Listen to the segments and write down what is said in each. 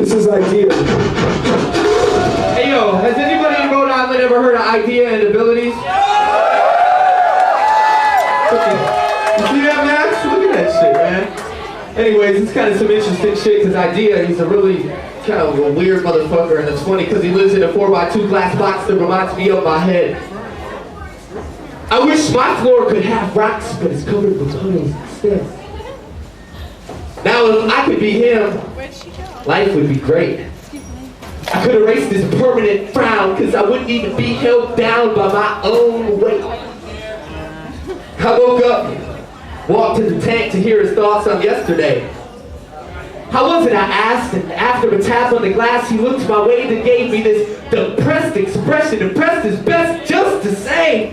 This is Idea. Hey yo, has anybody in Rhode Island ever heard of Idea and Abilities? You see that, Max? Look at that shit, man. Anyways, it's kind of some interesting shit, because Idea, he's a really kind of a weird motherfucker, and it's funny because he lives in a 4x2 glass box that reminds me of my head. I wish my floor could have rocks, but it's covered with puddles instead. Now, if I could be him, life would be great. I could erase this permanent frown, because I wouldn't even be held down by my own weight. I woke up, walked to the tank to hear his thoughts on yesterday. How was it, I asked, and after a tap on the glass, he looked my way and gave me this depressed expression, impressed his best just to say,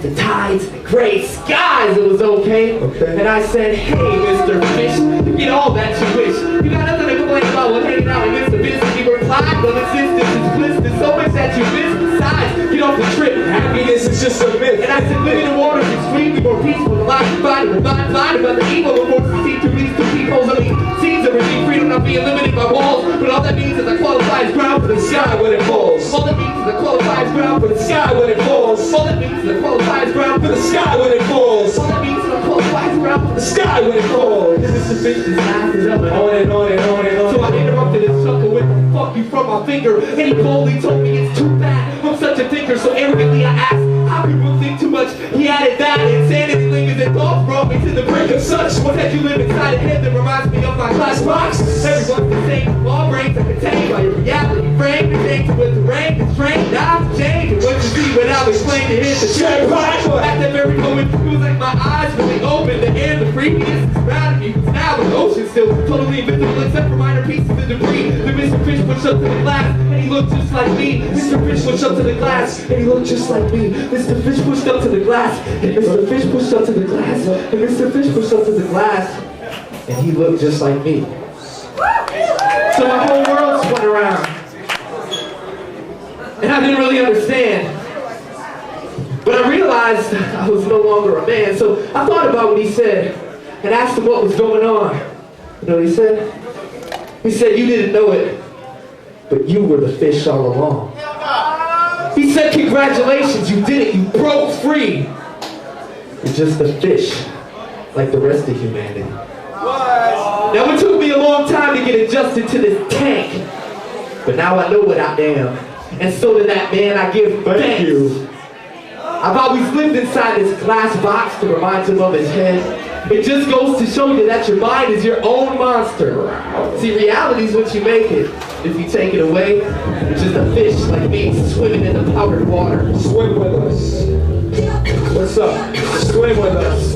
the tides, the gray skies, it was okay. And I said, hey, Mr. Fish, you get all that you wish. You got nothing to complain about when hanging out with Mr. Fish. He replied, well, existence is bliss, there's so much that you miss. Besides, get off the trip, happiness is just a myth. And I said, living in water is extremely more peaceful than life divided with mind blind about the evil before we see through these two peepholes. I mean, seeds of renewed freedom not being limited by walls, but all that means is I qualify as ground for the sky when it falls. All that means is I qualify as ground for the sky when it falls. All that means is I qualify as ground for the sky when it falls. All that means is I qualify as ground for the sky when it falls. This is sufficient, this math is up and on and on and on and on. So I interrupted his chuckle with the fuck you from my finger, and he boldly told me it's too bad. I'm such a thinker, so arrogantly I asked, how could one think too much? He added that insanity lingers and thoughts brought me to the brink of such. What that you live inside a head that reminds me of my class box. Everyone's the same, all brains are contained by your reality frame. The danger with the rain, the strain, not to change. And what you see without explaining it, the train right. At that very moment, it was like my eyes really opened. The air, the freakiness surrounded me was now an ocean still, totally invisible except for minor pieces of debris. The Mr. Fish pushed up to the glass, and he looked just like me. Mr. Fish pushed up to the glass, and he looked just like me. Mr. Fish pushed up to the glass, and Mr. Fish pushed up to the glass, and Mr. Fish pushed up to the glass, and he looked just like me. So my whole world spun around, and I didn't really understand. But I realized I was no longer a man, so I thought about what he said, and asked him what was going on. You know what he said? He said, you didn't know it, but you were the fish all along. He said, congratulations, you did it, you broke free. You're just a fish, like the rest of humanity. Now it took me a long time to get adjusted to this tank, but now I know what I am. And so to that man I give thank you. I've always lived inside this glass box that reminds him of his head. It just goes to show you that your mind is your own monster. See, reality is what you make it. If you take it away, you're just a fish like me swimming in the powdered water. Swim with us. What's up?